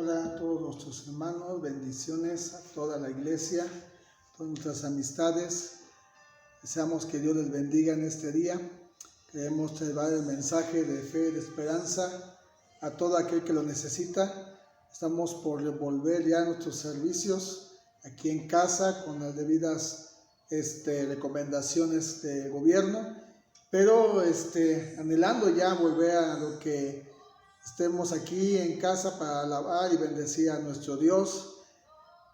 Hola a todos nuestros hermanos, bendiciones a toda la iglesia, a todas nuestras amistades. Deseamos que Dios les bendiga en este día. Queremos llevar el mensaje de fe y de esperanza a todo aquel que lo necesita. Estamos por volver ya a nuestros servicios aquí en casa con las debidas recomendaciones de gobierno, pero anhelando ya volver a lo que estemos aquí en casa para alabar y bendecir a nuestro Dios.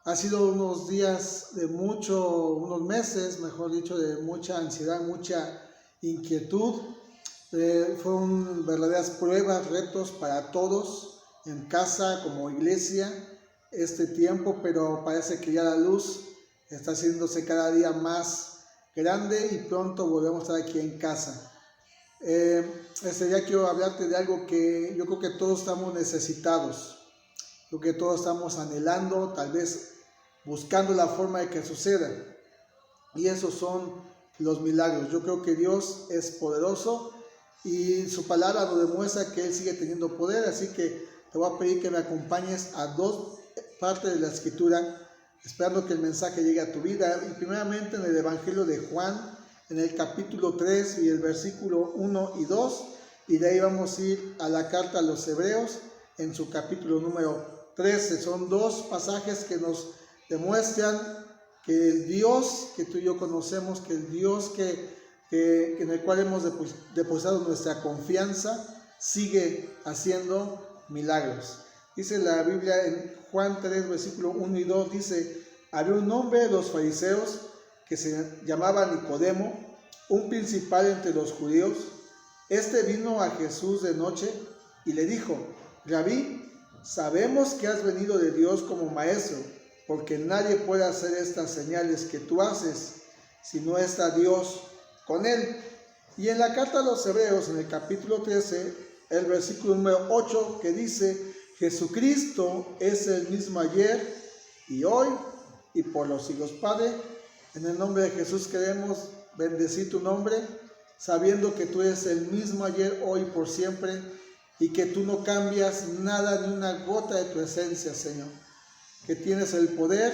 Ha sido unos días unos meses, mejor dicho, de mucha ansiedad, mucha inquietud. Fueron verdaderas pruebas, retos para todos en casa como iglesia este tiempo, pero parece que ya la luz está haciéndose cada día más grande y pronto volvemos a estar aquí en casa. Este día quiero hablarte de algo que yo creo que todos estamos necesitados, creo que todos estamos anhelando, tal vez buscando la forma de que suceda, y esos son los milagros. Yo creo que Dios es poderoso y su palabra nos demuestra que Él sigue teniendo poder, así que te voy a pedir que me acompañes a dos partes de la escritura, esperando que el mensaje llegue a tu vida. Y primeramente en el Evangelio de Juan, en el capítulo 3 y el versículo 1 y 2, y de ahí vamos a ir a la carta a los Hebreos en su capítulo número 13. Son dos pasajes que nos demuestran que el Dios que tú y yo conocemos, que el Dios en el cual hemos depositado nuestra confianza, sigue haciendo milagros. Dice la Biblia en Juan 3, versículo 1 y 2, dice: había un hombre de los fariseos que se llamaba Nicodemo, un principal entre los judíos. Este vino a Jesús de noche y le dijo: Rabí, sabemos que has venido de Dios como maestro, porque nadie puede hacer estas señales que tú haces si no está Dios con él. Y en la carta a los Hebreos, en el capítulo 13, el versículo número 8, que dice: Jesucristo es el mismo ayer y hoy y por los siglos. Padre, en el nombre de Jesús queremos bendecir tu nombre, sabiendo que tú eres el mismo ayer, hoy y por siempre, y que tú no cambias nada, ni una gota de tu esencia, Señor. Que tienes el poder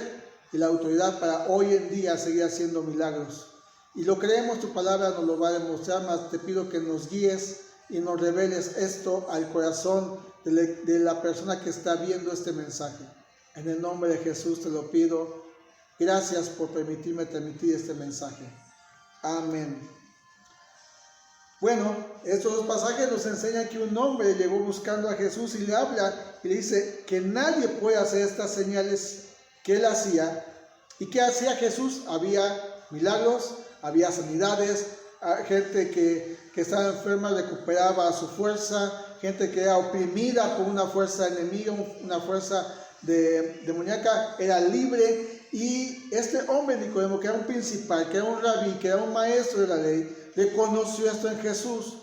y la autoridad para hoy en día seguir haciendo milagros. Y lo creemos, tu palabra nos lo va a demostrar, mas te pido que nos guíes y nos reveles esto al corazón de la persona que está viendo este mensaje. En el nombre de Jesús te lo pido. Gracias por permitirme transmitir este mensaje. Amén. Bueno, estos dos pasajes nos enseñan que un hombre llegó buscando a Jesús y le habla y le dice que nadie puede hacer estas señales que él hacía. ¿Y qué hacía Jesús? Había milagros, había sanidades, gente que estaba enferma recuperaba su fuerza, gente que era oprimida por una fuerza enemiga, una fuerza demoníaca, era libre. Y este hombre Nicodemo, que era un principal, que era un rabí, que era un maestro de la ley, reconoció esto en Jesús.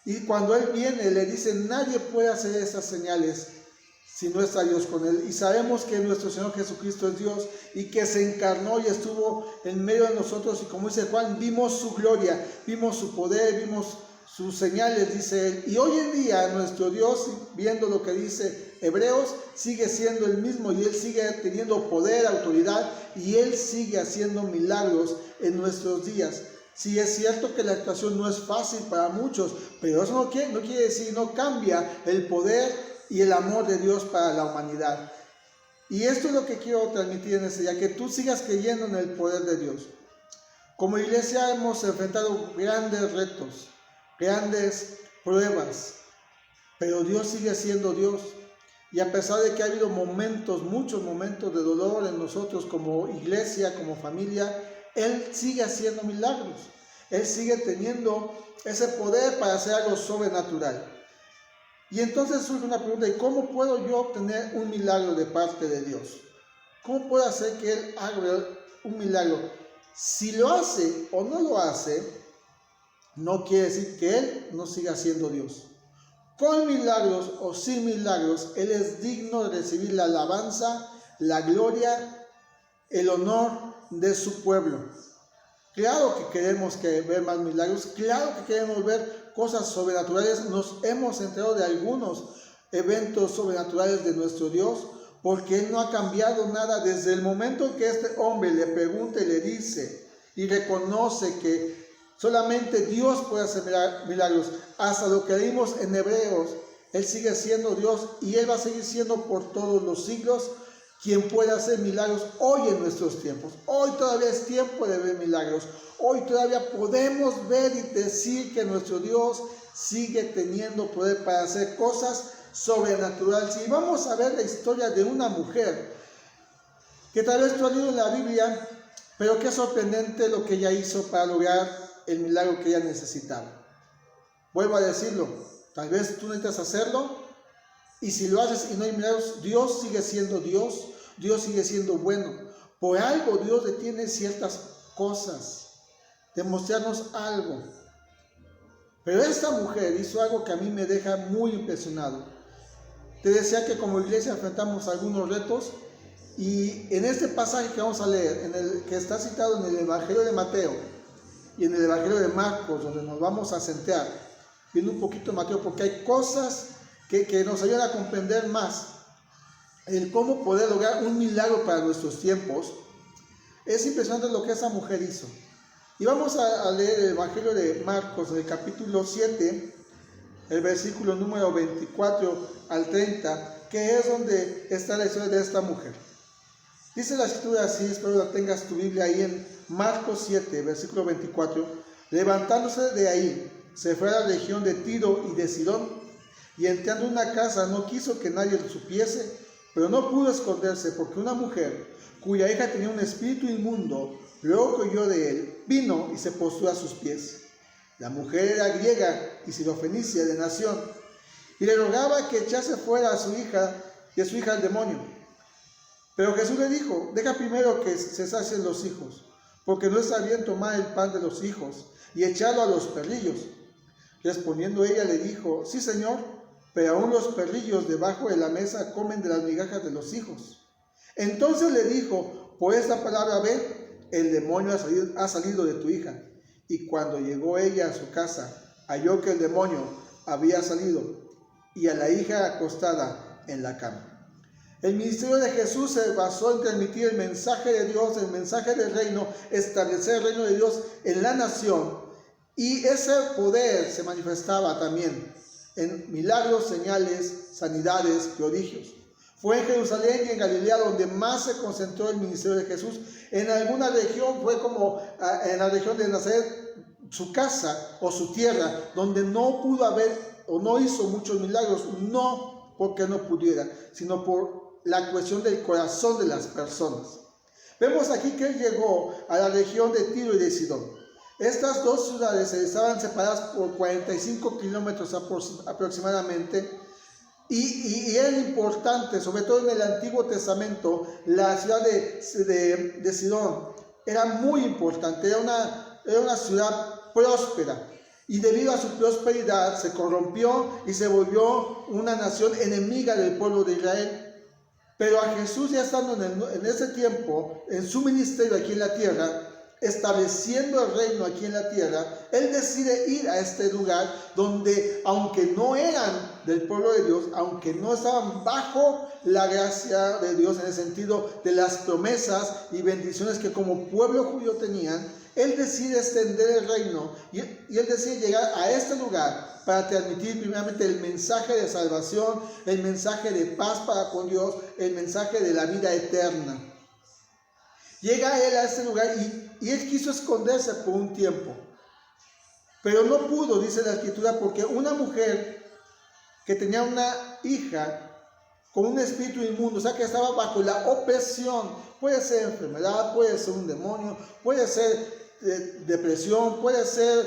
Y cuando él viene, le dice: nadie puede hacer estas señales si no está Dios con él. Y sabemos que nuestro Señor Jesucristo es Dios y que se encarnó y estuvo en medio de nosotros. Y como dice Juan, vimos su gloria, vimos su poder, vimos sus señales, dice él. Y hoy en día nuestro Dios, viendo lo que dice Hebreos, sigue siendo el mismo, y él sigue teniendo poder, autoridad, y él sigue haciendo milagros en nuestros días. Sí, es cierto que la actuación no es fácil para muchos, pero eso no quiere decir, no cambia el poder y el amor de Dios para la humanidad. Y esto es lo que quiero transmitir en este día, que tú sigas creyendo en el poder de Dios. Como iglesia hemos enfrentado grandes retos, grandes pruebas, pero Dios sigue siendo Dios. Y a pesar de que ha habido muchos momentos de dolor en nosotros como iglesia, como familia, Él sigue haciendo milagros. Él sigue teniendo ese poder para hacer algo sobrenatural. Y entonces surge una pregunta: ¿y cómo puedo yo obtener un milagro de parte de Dios? ¿Cómo puedo hacer que Él haga un milagro? Si lo hace o no lo hace, no quiere decir que Él no siga siendo Dios. Con milagros o sin milagros, Él es digno de recibir la alabanza, la gloria, el honor de su pueblo. Claro que queremos ver más milagros, claro que queremos ver cosas sobrenaturales. Nos hemos enterado de algunos eventos sobrenaturales de nuestro Dios, porque Él no ha cambiado nada desde el momento que este hombre le pregunta y le dice y reconoce que solamente Dios puede hacer milagros. Hasta lo que leímos en Hebreos, Él sigue siendo Dios y Él va a seguir siendo por todos los siglos quien puede hacer milagros hoy en nuestros tiempos. Hoy todavía es tiempo de ver milagros. Hoy todavía podemos ver y decir que nuestro Dios sigue teniendo poder para hacer cosas sobrenaturales. Y vamos a ver la historia de una mujer que tal vez tú has leído en la Biblia, pero qué sorprendente lo que ella hizo para lograr el milagro que ella necesitaba. Vuelvo a decirlo, tal vez tú necesitas hacerlo, y si lo haces y no hay milagros, Dios sigue siendo Dios, Dios sigue siendo bueno. Por algo Dios detiene ciertas cosas, de mostrarnos algo. Pero esta mujer hizo algo que a mí me deja muy impresionado. Te decía que como iglesia enfrentamos algunos retos, y en este pasaje que vamos a leer, que está citado en el Evangelio de Mateo y en el Evangelio de Marcos, donde nos vamos a centrar, viendo un poquito de Mateo, porque hay cosas que nos ayudan a comprender más el cómo poder lograr un milagro para nuestros tiempos. Es impresionante lo que esa mujer hizo. Y vamos a leer el Evangelio de Marcos, en el capítulo 7, el versículo número 24 al 30, que es donde está la historia de esta mujer. Dice la escritura así, espero la tengas tu Biblia ahí en Marcos 7, versículo 24. Levantándose de ahí, se fue a la región de Tiro y de Sidón, y entrando en una casa no quiso que nadie lo supiese, pero no pudo esconderse, porque una mujer, cuya hija tenía un espíritu inmundo, luego que oyó de él, vino y se postró a sus pies. La mujer era griega y sirofenicia de nación, y le rogaba que echase fuera a su hija y a su hija al demonio. Pero Jesús le dijo: deja primero que se sacien los hijos, porque no está bien tomar el pan de los hijos y echarlo a los perrillos. Respondiendo ella le dijo: sí, Señor, pero aún los perrillos debajo de la mesa comen de las migajas de los hijos. Entonces le dijo: por esta palabra ve, el demonio ha salido de tu hija. Y cuando llegó ella a su casa, halló que el demonio había salido y a la hija acostada en la cama. El ministerio de Jesús se basó en transmitir el mensaje de Dios, el mensaje del reino, establecer el reino de Dios en la nación. Y ese poder se manifestaba también en milagros, señales, sanidades, prodigios. Fue en Jerusalén y en Galilea donde más se concentró el ministerio de Jesús. En alguna región fue como en la región de Nazaret, su casa o su tierra, donde no pudo haber o no hizo muchos milagros, no porque no pudiera, sino por la cuestión del corazón de las personas. Vemos aquí que él llegó a la región de Tiro y de Sidón. Estas dos ciudades estaban separadas por 45 kilómetros aproximadamente, y eran importantes, sobre todo en el Antiguo Testamento. La ciudad de Sidón era muy importante, era una ciudad próspera, y debido a su prosperidad se corrompió y se volvió una nación enemiga del pueblo de Israel. Pero a Jesús, ya estando en ese tiempo, en su ministerio aquí en la tierra, estableciendo el reino aquí en la tierra, Él decide ir a este lugar donde, aunque no eran del pueblo de Dios, aunque no estaban bajo la gracia de Dios en el sentido de las promesas y bendiciones que como pueblo judío tenían, Él decide extender el reino y Él decide llegar a este lugar para transmitir primeramente el mensaje de salvación, el mensaje de paz para con Dios, el mensaje de la vida eterna. Llega Él a este lugar y Él quiso esconderse por un tiempo, pero no pudo, dice la Escritura, porque una mujer que tenía una hija con un espíritu inmundo, o sea que estaba bajo la opresión, puede ser enfermedad, puede ser un demonio, puede ser depresión, puede ser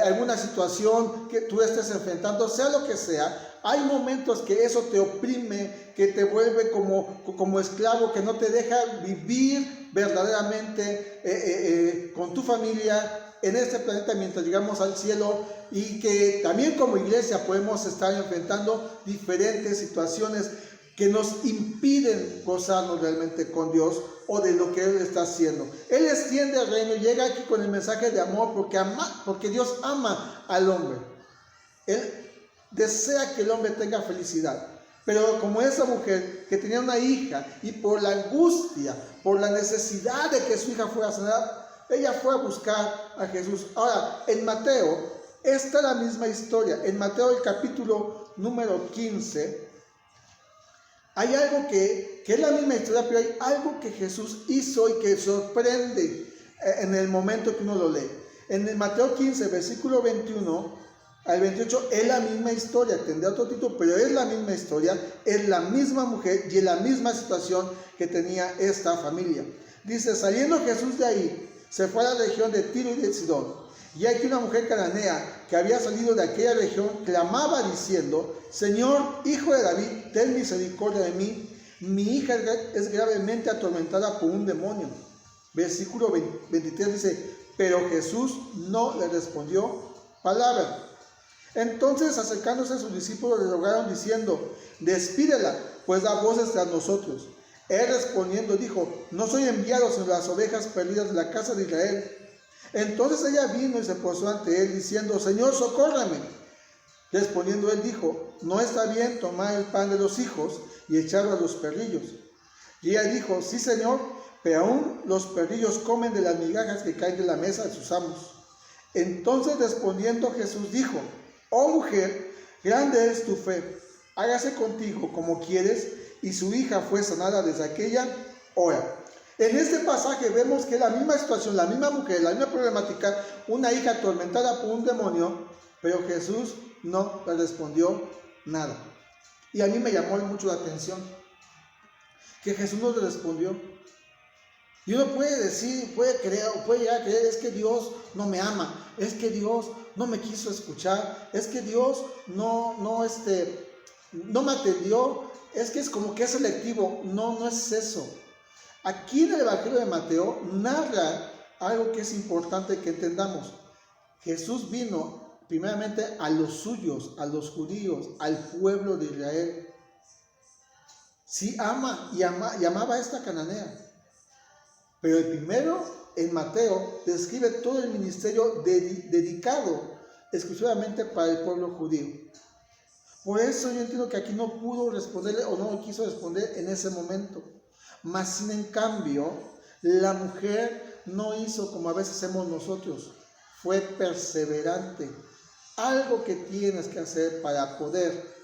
alguna situación que tú estés enfrentando, sea lo que sea. Hay momentos que eso te oprime, que te vuelve como esclavo, que no te deja vivir verdaderamente con tu familia en este planeta mientras llegamos al cielo, y que también como iglesia podemos estar enfrentando diferentes situaciones que nos impiden gozarnos realmente con Dios o de lo que Él está haciendo. Él extiende el reino y llega aquí con el mensaje de amor porque Dios ama al hombre. Él desea que el hombre tenga felicidad. Pero como esa mujer que tenía una hija y por la angustia, por la necesidad de que su hija fuera sanada, ella fue a buscar a Jesús. Ahora, en Mateo, esta es la misma historia. En Mateo, el capítulo número 15, hay algo que es la misma historia, pero hay algo que Jesús hizo y que sorprende en el momento que uno lo lee. En el Mateo 15, versículo 21 al 28, es la misma historia, tendrá otro título, pero es la misma historia, es la misma mujer y es la misma situación que tenía esta familia. Dice, saliendo Jesús de ahí, se fue a la región de Tiro y de Sidón. Y aquí una mujer cananea que había salido de aquella región clamaba diciendo, Señor, hijo de David, ten misericordia de mí. Mi hija es gravemente atormentada por un demonio. Versículo 23 dice, pero Jesús no le respondió palabra. Entonces, acercándose a sus discípulos, le rogaron diciendo, despídela, pues da voces tras nosotros. Él respondiendo dijo, no soy enviado sino las ovejas perdidas de la casa de Israel. Entonces ella vino y se postró ante él diciendo, Señor, socórrame. Respondiendo él dijo, no está bien tomar el pan de los hijos y echarlo a los perrillos. Y ella dijo, sí, Señor, pero aún los perrillos comen de las migajas que caen de la mesa de sus amos. Entonces respondiendo Jesús dijo, oh mujer, grande es tu fe, hágase contigo como quieres, y su hija fue sanada desde aquella hora. En este pasaje vemos que la misma situación, la misma mujer, la misma problemática, una hija atormentada por un demonio, pero Jesús no le respondió nada. Y a mí me llamó mucho la atención que Jesús no le respondió. Y uno puede decir, puede llegar a creer, es que Dios no me ama, es que Dios no me quiso escuchar, es que Dios no me atendió, es que es como que es selectivo. No es eso. Aquí en el Evangelio de Mateo narra algo que es importante que entendamos. Jesús vino primeramente a los suyos, a los judíos, al pueblo de Israel. Sí ama y amaba a esta cananea. Pero el primero, en Mateo, describe todo el ministerio dedicado exclusivamente para el pueblo judío. Por eso yo entiendo que aquí no pudo responderle o no quiso responder en ese momento. Mas sin en cambio, la mujer no hizo como a veces hacemos nosotros. Fue perseverante. Algo que tienes que hacer para poder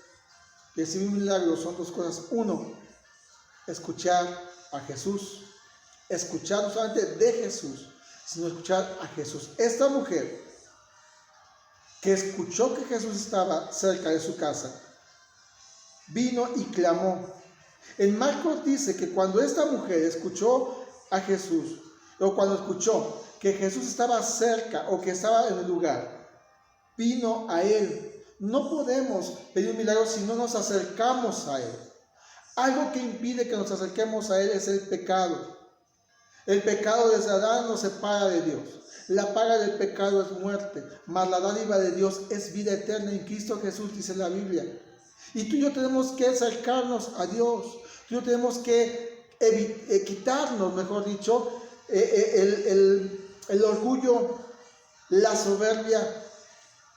recibir un milagro son dos cosas. Uno, escuchar a Jesús. Escuchar no solamente de Jesús, sino escuchar a Jesús. Esta mujer que escuchó que Jesús estaba cerca de su casa, vino y clamó. En Marcos dice que cuando esta mujer escuchó a Jesús, o cuando escuchó que Jesús estaba cerca o que estaba en el lugar, vino a él. No podemos pedir un milagro si no nos acercamos a él. Algo que impide que nos acerquemos a él es el pecado. El pecado desde Adán nos separa de Dios. La paga del pecado es muerte, mas la dádiva de Dios es vida eterna en Cristo Jesús, dice la Biblia. Y tú y yo tenemos que acercarnos a Dios. Tú y yo tenemos que quitarnos, mejor dicho, el orgullo, la soberbia,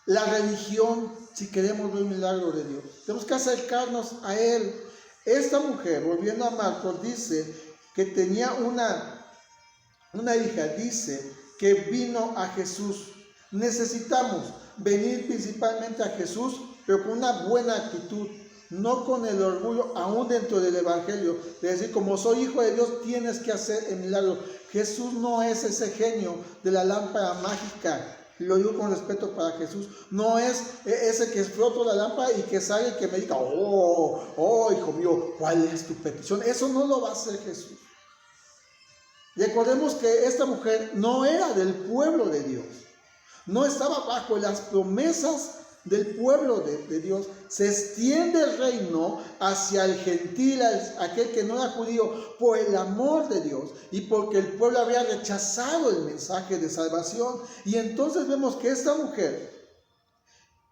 la religión, si queremos ver un milagro de Dios. Tenemos que acercarnos a Él. Esta mujer, volviendo a Marcos, dice que tenía una hija, dice que vino a Jesús. Necesitamos venir principalmente a Jesús, pero con una buena actitud, no con el orgullo, aún dentro del Evangelio, de decir, como soy hijo de Dios, tienes que hacer el milagro. Jesús no es ese genio de la lámpara mágica. Lo digo con respeto para Jesús. No es ese que froto la lámpara y que sale y que me diga, oh, hijo mío, ¿cuál es tu petición? Eso no lo va a hacer Jesús. Recordemos que esta mujer no era del pueblo de Dios. No estaba bajo las promesas del pueblo de Dios. Se extiende el reino hacia el gentil, aquel que no era judío, por el amor de Dios y porque el pueblo había rechazado el mensaje de salvación. Y entonces vemos que esta mujer,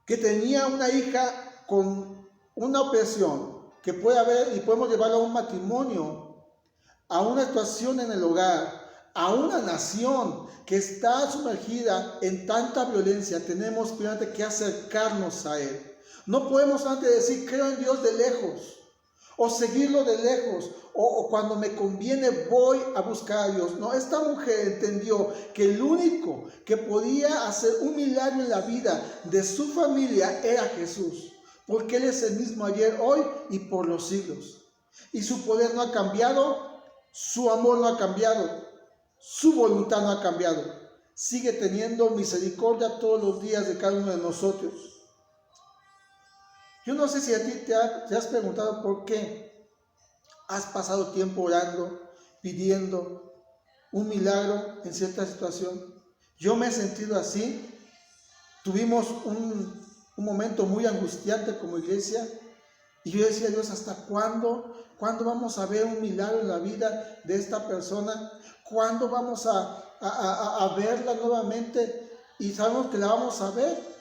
que tenía una hija con una opresión, que puede haber y podemos llevarla a un matrimonio, a una actuación en el hogar, a una nación que está sumergida en tanta violencia, tenemos primero que acercarnos a Él. No podemos antes decir creo en Dios de lejos, o seguirlo de lejos, o cuando me conviene voy a buscar a Dios. No, esta mujer entendió que el único que podía hacer un milagro en la vida de su familia era Jesús, porque Él es el mismo ayer, hoy y por los siglos. Y su poder no ha cambiado, su amor no ha cambiado, su voluntad no ha cambiado. Sigue teniendo misericordia todos los días de cada uno de nosotros. Yo no sé si a ti te has preguntado por qué has pasado tiempo orando, pidiendo un milagro en cierta situación. Yo me he sentido así. Tuvimos un momento muy angustiante como iglesia y yo decía, Dios, ¿hasta cuándo? ¿Cuándo vamos a ver un milagro en la vida de esta persona? ¿Cuándo vamos a verla nuevamente? Y sabemos que la vamos a ver.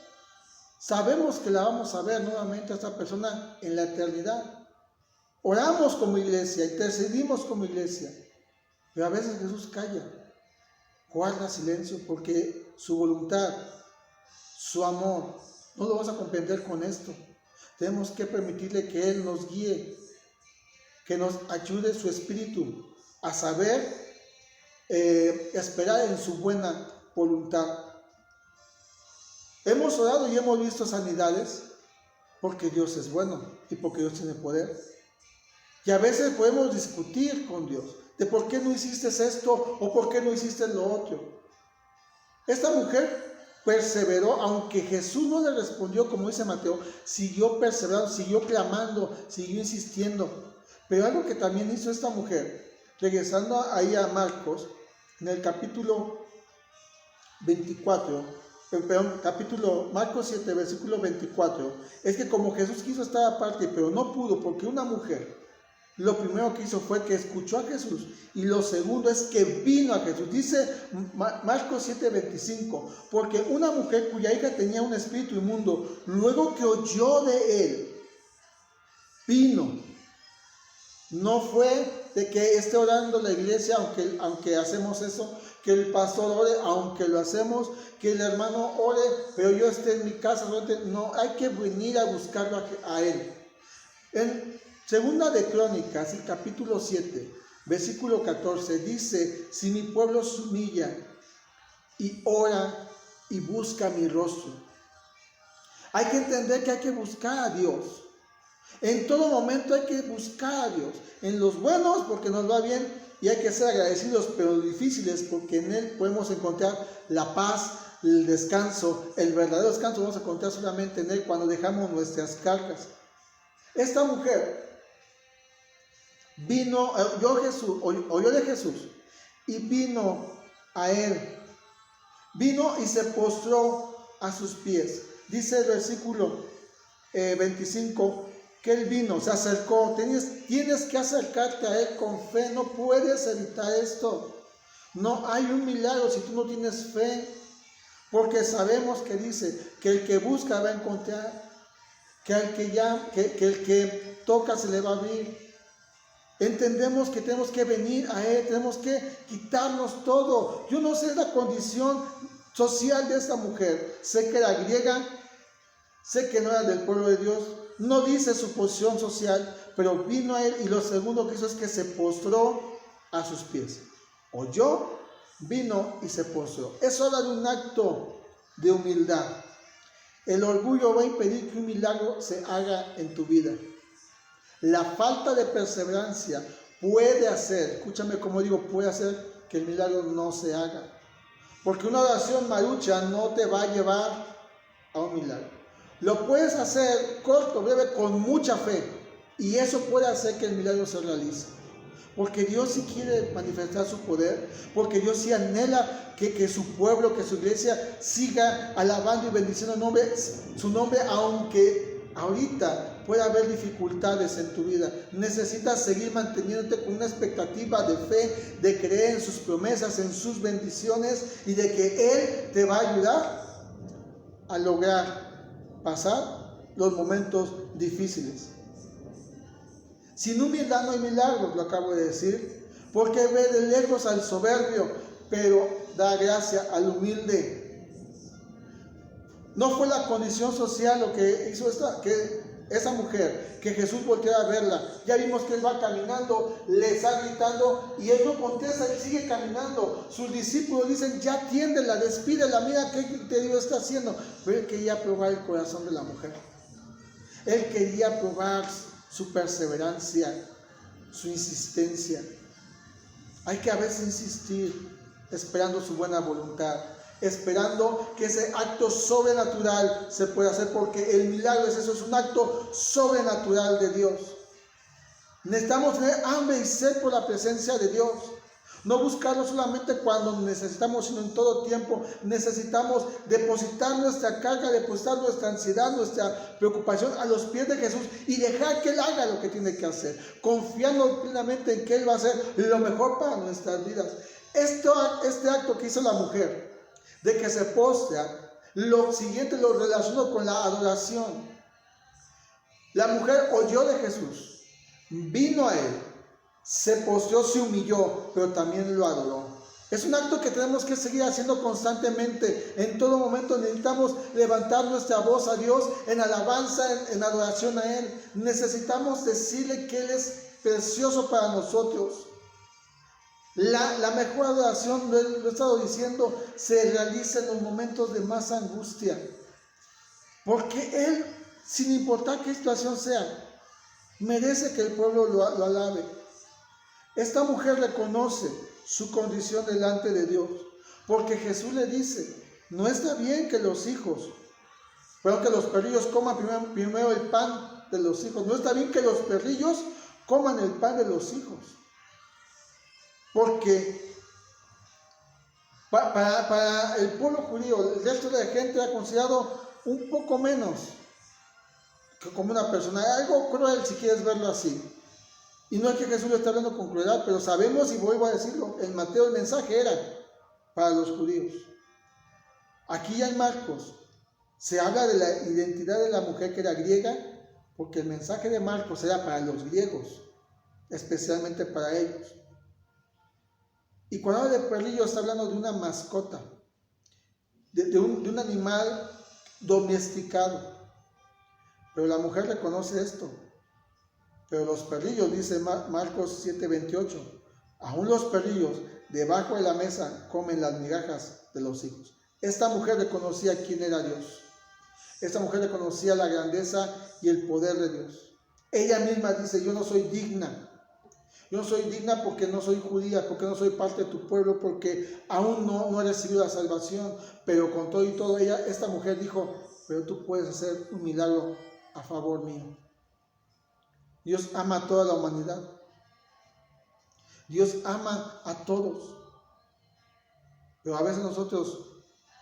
Sabemos que la vamos a ver nuevamente a esta persona en la eternidad. Oramos como iglesia, intercedimos como iglesia, pero a veces Jesús calla, guarda silencio, porque su voluntad, su amor, no lo vas a comprender con esto. Tenemos que permitirle que Él nos guíe, que nos ayude su espíritu a saber esperar en su buena voluntad. Hemos orado y hemos visto sanidades porque Dios es bueno y porque Dios tiene poder. Y a veces podemos discutir con Dios de por qué no hiciste esto o por qué no hiciste lo otro. Esta mujer perseveró, aunque Jesús no le respondió como dice Mateo, siguió perseverando, siguió clamando, siguió insistiendo. Pero algo que también hizo esta mujer, regresando ahí a Marcos, en el capítulo 24, Marcos 7, versículo 24, es que como Jesús quiso estar aparte, pero no pudo porque una mujer, lo primero que hizo fue que escuchó a Jesús y lo segundo es que vino a Jesús. Dice Marcos 7:25, porque una mujer cuya hija tenía un espíritu inmundo, luego que oyó de él, vino. No fue de que esté orando la iglesia, aunque hacemos eso, que el pastor ore, aunque lo hacemos, que el hermano ore, pero yo esté en mi casa. No, hay que venir a buscarlo a él. En Segunda de Crónicas, el capítulo 7, versículo 14, dice, si mi pueblo se humilla y ora y busca mi rostro. Hay que entender que hay que buscar a Dios. En todo momento hay que buscar a Dios. En los buenos porque nos va bien y hay que ser agradecidos, pero en los difíciles porque en Él podemos encontrar la paz, el descanso. El verdadero descanso vamos a encontrar solamente en Él cuando dejamos nuestras cargas. Esta mujer oyó de Jesús y vino a Él. Vino y se postró a sus pies. Dice el versículo 25 que Él vino, se acercó. Tienes que acercarte a Él con fe, no puedes evitar esto. No hay un milagro si tú no tienes fe, porque sabemos que dice que el que busca va a encontrar, que el que toca se le va a abrir. Entendemos que tenemos que venir a Él, tenemos que quitarnos todo. Yo no sé la condición social de esta mujer, sé que era griega, sé que no era del pueblo de Dios, no dice su posición social, pero vino a Él y lo segundo que hizo es que se postró a sus pies. Oyó, vino y se postró. Eso habla de un acto de humildad. El orgullo va a impedir que un milagro se haga en tu vida. La falta de perseverancia puede hacer, escúchame como digo, puede hacer que el milagro no se haga. Porque una oración marucha no te va a llevar a un milagro. Lo puedes hacer corto, breve, con mucha fe. Y eso puede hacer que el milagro se realice. Porque Dios sí quiere manifestar su poder. Porque Dios sí anhela que su pueblo, que su iglesia siga alabando y bendiciendo su nombre, aunque ahorita puede haber dificultades en tu vida. Necesitas seguir manteniéndote con una expectativa de fe, de creer en sus promesas, en sus bendiciones y de que Él te va a ayudar a lograr pasar los momentos difíciles. Sin humildad no hay milagros, lo acabo de decir, porque ve de lejos al soberbio, pero da gracia al humilde. No fue la condición social lo que hizo esa mujer, que Jesús volteara a verla. Ya vimos que él va caminando, le está gritando y él no contesta, él sigue caminando. Sus discípulos dicen, ya atiéndela, despídela, mira qué te está haciendo. Pero él quería probar el corazón de la mujer. Él quería probar su perseverancia, su insistencia. Hay que a veces insistir, esperando su buena voluntad, esperando que ese acto sobrenatural se pueda hacer, porque el milagro es eso, es un acto sobrenatural de Dios. Necesitamos tener hambre y sed por la presencia de Dios. No buscarlo solamente cuando necesitamos, sino en todo tiempo. Necesitamos depositar nuestra carga, depositar nuestra ansiedad, nuestra preocupación a los pies de Jesús y dejar que Él haga lo que tiene que hacer, confiando plenamente en que Él va a hacer lo mejor para nuestras vidas. Este acto que hizo la mujer, de que se postra, lo siguiente lo relaciono con la adoración. La mujer oyó de Jesús, vino a Él, se postró, se humilló, pero también lo adoró. Es un acto que tenemos que seguir haciendo constantemente. En todo momento necesitamos levantar nuestra voz a Dios en alabanza, en adoración a Él. Necesitamos decirle que Él es precioso para nosotros. La mejor adoración, lo he estado diciendo, se realiza en los momentos de más angustia. Porque Él, sin importar qué situación sea, merece que el pueblo lo alabe. Esta mujer reconoce su condición delante de Dios, porque Jesús le dice, no está bien que los hijos, pero que los perrillos coman primero el pan de los hijos. No está bien que los perrillos coman el pan de los hijos. Porque para el pueblo judío, el resto de la gente era considerado un poco menos que como una persona, algo cruel si quieres verlo así. Y no es que Jesús lo esté hablando con crueldad, pero sabemos, y vuelvo a decirlo, en Mateo el mensaje era para los judíos. Aquí ya en Marcos se habla de la identidad de la mujer que era griega, porque el mensaje de Marcos era para los griegos, especialmente para ellos. Y cuando habla de perrillo está hablando de una mascota, de un animal domesticado. Pero la mujer reconoce esto. Pero los perrillos, dice Marcos 7:28, aún los perrillos debajo de la mesa comen las migajas de los hijos. Esta mujer reconocía quién era Dios. Esta mujer reconocía la grandeza y el poder de Dios. Ella misma dice, yo no soy digna. Yo no soy digna porque no soy judía, porque no soy parte de tu pueblo, porque aún no he recibido la salvación. Pero con todo y todo, esta mujer dijo, pero tú puedes hacer un milagro a favor mío. Dios ama a toda la humanidad. Dios ama a todos. Pero a veces nosotros,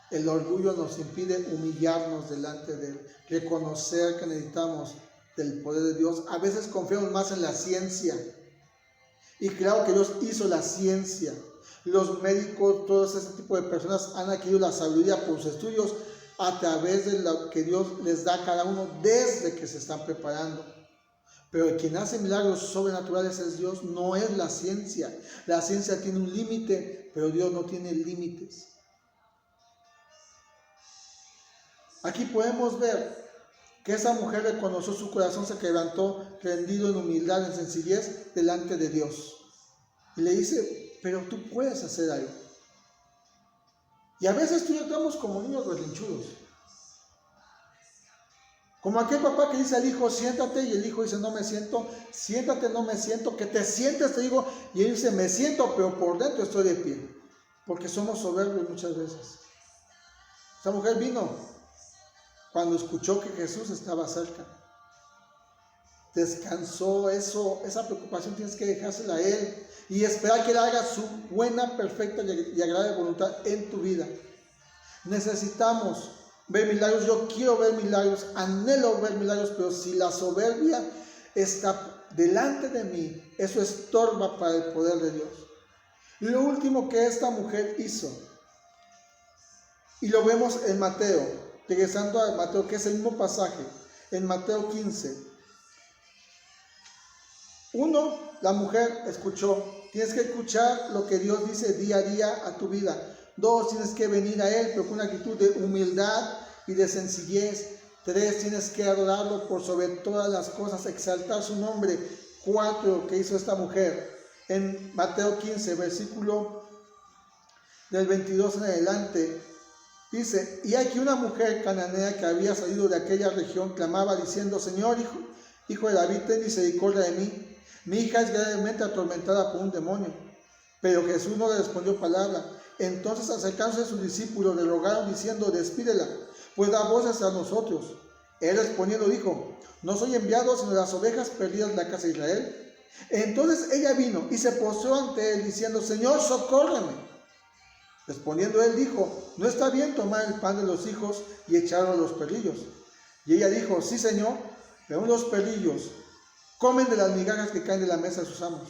el orgullo nos impide humillarnos delante de Él, reconocer que necesitamos del poder de Dios. A veces confiamos más en la ciencia. Y claro que Dios hizo la ciencia. Los médicos, todo ese tipo de personas han adquirido la sabiduría por sus estudios a través de lo que Dios les da a cada uno desde que se están preparando. Pero quien hace milagros sobrenaturales es Dios, no es la ciencia. La ciencia tiene un límite, pero Dios no tiene límites. Aquí podemos ver que esa mujer reconoció, su corazón se quebrantó, rendido en humildad, en sencillez, delante de Dios. Y le dice, pero tú puedes hacer algo. Y a veces tú y yo estamos como niños berrinchudos. Como aquel papá que dice al hijo, siéntate, y el hijo dice, no me siento, siéntate, no me siento, que te sientes, te digo, y él dice, me siento, pero por dentro estoy de pie. Porque somos soberbios muchas veces. Esa mujer vino cuando escuchó que Jesús estaba cerca. Descansó esa preocupación tienes que dejársela a Él y esperar que Él haga su buena, perfecta y agradable voluntad en tu vida. Necesitamos ver milagros, yo quiero ver milagros, anhelo ver milagros, pero si la soberbia está delante de mí, eso estorba para el poder de Dios. Lo último que esta mujer hizo, y lo vemos en Mateo, regresando a Mateo, que es el mismo pasaje, en Mateo 15. 1, la mujer escuchó. Tienes que escuchar lo que Dios dice día a día a tu vida. 2, tienes que venir a Él, pero con una actitud de humildad, y de sencillez. 3, tienes que adorarlo por sobre todas las cosas, exaltar su nombre. 4, ¿qué hizo esta mujer? En Mateo 15, versículo del 22 en adelante, dice: y aquí una mujer cananea que había salido de aquella región clamaba diciendo: Señor, hijo de David, ten misericordia de mí. Mi hija es gravemente atormentada por un demonio. Pero Jesús no le respondió palabra. Entonces, acercándose a sus discípulos, le rogaron diciendo: despídela, pues da voces a nosotros. Él respondiendo dijo: no soy enviado sino las ovejas perdidas de la casa de Israel. Entonces ella vino y se postró ante él diciendo: Señor, socórreme. Respondiendo él dijo: no está bien tomar el pan de los hijos y echarlo a los perrillos. Y ella dijo: sí, Señor, pero los perrillos comen de las migajas que caen de la mesa de sus amos.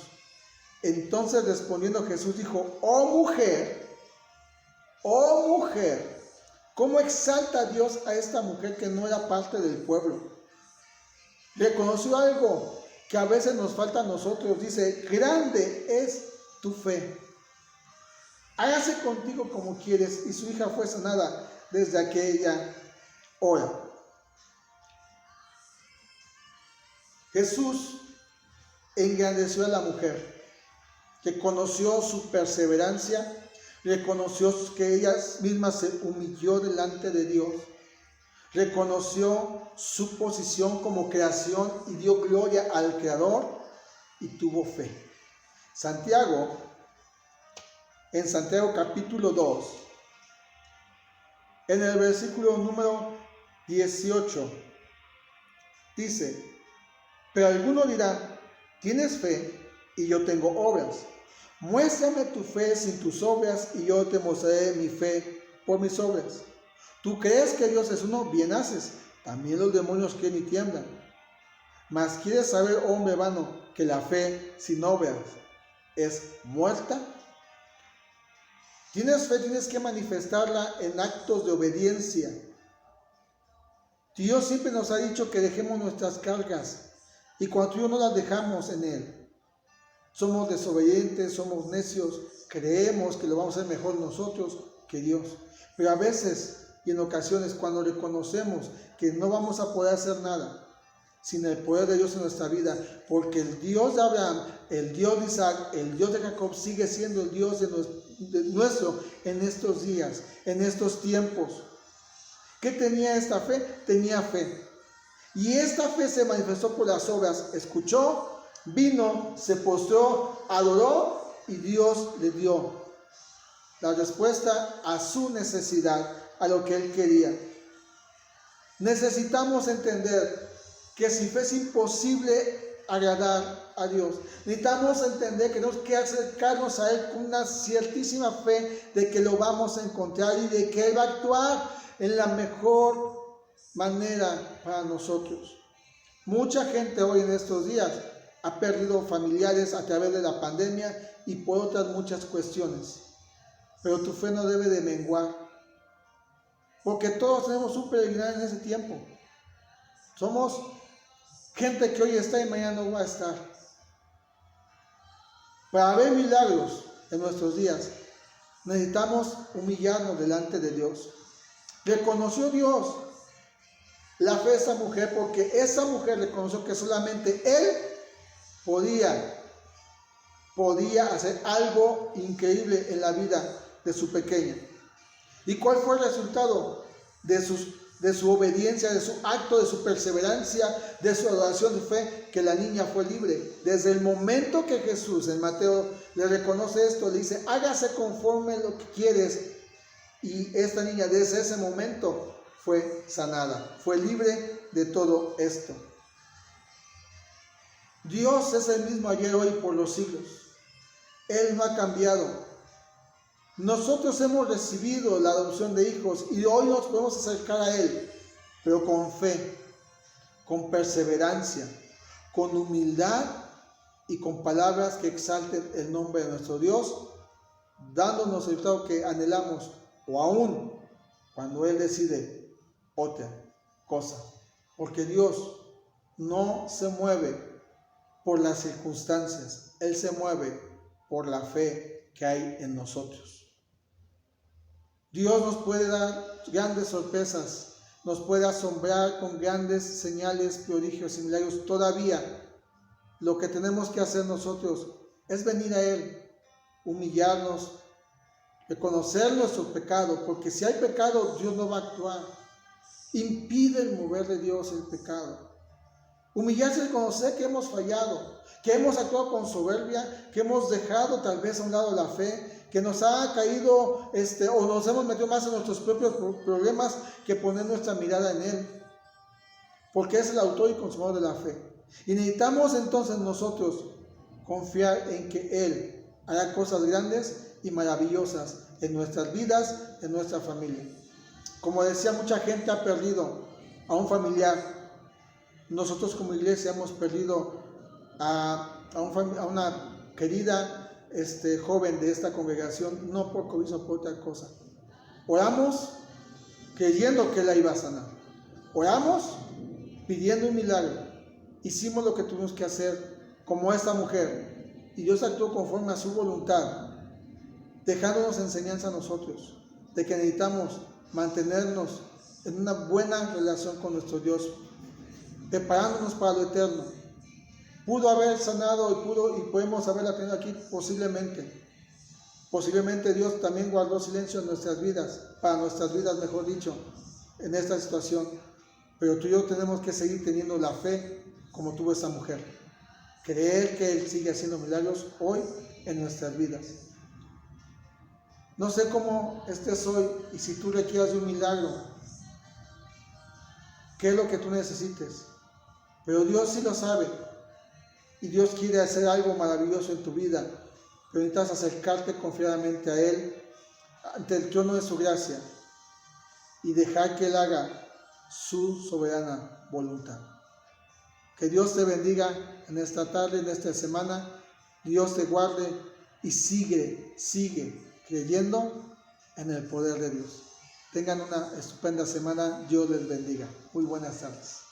Entonces respondiendo Jesús dijo: oh mujer, ¿cómo exalta a Dios a esta mujer que no era parte del pueblo? Reconoció algo que a veces nos falta a nosotros. Dice: grande es tu fe. Hágase contigo como quieres. Y su hija fue sanada desde aquella hora. Jesús engrandeció a la mujer, que conoció su perseverancia, reconoció que ella misma se humilló delante de Dios, reconoció su posición como creación y dio gloria al Creador y tuvo fe. Santiago, en Santiago capítulo 2, en el versículo número 18, dice: pero alguno dirá: tienes fe y yo tengo obras. Muéstrame tu fe sin tus obras y yo te mostraré mi fe por mis obras. Tú crees que Dios es uno, bien haces. También los demonios creen y tiemblan. Mas ¿quieres saber, hombre vano, que la fe sin obras es muerta? Tienes fe, tienes que manifestarla en actos de obediencia. Dios siempre nos ha dicho que dejemos nuestras cargas, y cuando tú y yo no las dejamos en Él, somos desobedientes, somos necios, creemos que lo vamos a hacer mejor nosotros que Dios. Pero a veces y en ocasiones, cuando reconocemos que no vamos a poder hacer nada sin el poder de Dios en nuestra vida, porque el Dios de Abraham, el Dios de Isaac, el Dios de Jacob sigue siendo el Dios de nuestro en estos días, en estos tiempos. ¿Qué tenía esta fe? Tenía fe. Y esta fe se manifestó por las obras. Escuchó, vino, se postró, adoró y Dios le dio la respuesta a su necesidad, a lo que él quería. Necesitamos entender que sin fe es imposible agradar a Dios. Necesitamos entender que tenemos que acercarnos a Él con una ciertísima fe de que lo vamos a encontrar y de que Él va a actuar en la mejor manera para nosotros. Mucha gente hoy en estos días ha perdido familiares a través de la pandemia y por otras muchas cuestiones. Pero tu fe no debe de menguar, porque todos tenemos un peregrinar en ese tiempo. Somos gente que hoy está y mañana no va a estar. Para ver milagros en nuestros días, necesitamos humillarnos delante de Dios. Reconoció Dios la fe de esa mujer, porque esa mujer reconoció que solamente Él podía hacer algo increíble en la vida de su pequeña. ¿Y cuál fue el resultado de su obediencia, de su acto, de su perseverancia, de su adoración de fe? Que la niña fue libre. Desde el momento que Jesús en Mateo le reconoce esto, le dice: hágase conforme lo que quieres. Y esta niña desde ese momento fue sanada, fue libre de todo esto. Dios es el mismo ayer, hoy y por los siglos. Él no ha cambiado. Nosotros hemos recibido la adopción de hijos y hoy nos podemos acercar a Él, pero con fe, con perseverancia, con humildad y con palabras que exalten el nombre de nuestro Dios, dándonos el resultado que anhelamos, o aún cuando Él decide otra cosa, porque Dios no se mueve por las circunstancias, Él se mueve por la fe que hay en nosotros. Dios nos puede dar grandes sorpresas, nos puede asombrar con grandes señales, prodigios y milagros. Todavía lo que tenemos que hacer nosotros es venir a Él, humillarnos, reconocer nuestro pecado, porque si hay pecado, Dios no va a actuar. Impide el mover de Dios el pecado. Humillarse y reconocer que hemos fallado, que hemos actuado con soberbia, que hemos dejado tal vez a un lado la fe, que nos ha caído o nos hemos metido más en nuestros propios problemas que poner nuestra mirada en Él, porque es el autor y consumador de la fe. Y necesitamos entonces nosotros confiar en que Él hará cosas grandes y maravillosas en nuestras vidas, en nuestra familia. Como decía, mucha gente ha perdido a un familiar. Nosotros como iglesia hemos perdido a una querida joven de esta congregación, no por COVID, sino por otra cosa. Oramos creyendo que la iba a sanar. Oramos pidiendo un milagro. Hicimos lo que tuvimos que hacer como esta mujer. Y Dios actuó conforme a su voluntad, dejándonos enseñanza a nosotros de que necesitamos mantenernos en una buena relación con nuestro Dios, preparándonos para lo eterno. Pudo haber sanado y podemos haberla tenido aquí posiblemente Dios también guardó silencio en nuestras vidas, para nuestras vidas mejor dicho, en esta situación, pero tú y yo tenemos que seguir teniendo la fe como tuvo esa mujer, creer que Él sigue haciendo milagros hoy en nuestras vidas. No sé cómo estés hoy y si tú requieras de un milagro, qué es lo que tú necesites, pero Dios sí lo sabe y Dios quiere hacer algo maravilloso en tu vida, pero necesitas acercarte confiadamente a Él ante el trono de su gracia y dejar que Él haga su soberana voluntad. Que Dios te bendiga en esta tarde, en esta semana. Dios te guarde y sigue creyendo en el poder de Dios. Tengan una estupenda semana. Dios les bendiga. Muy buenas tardes.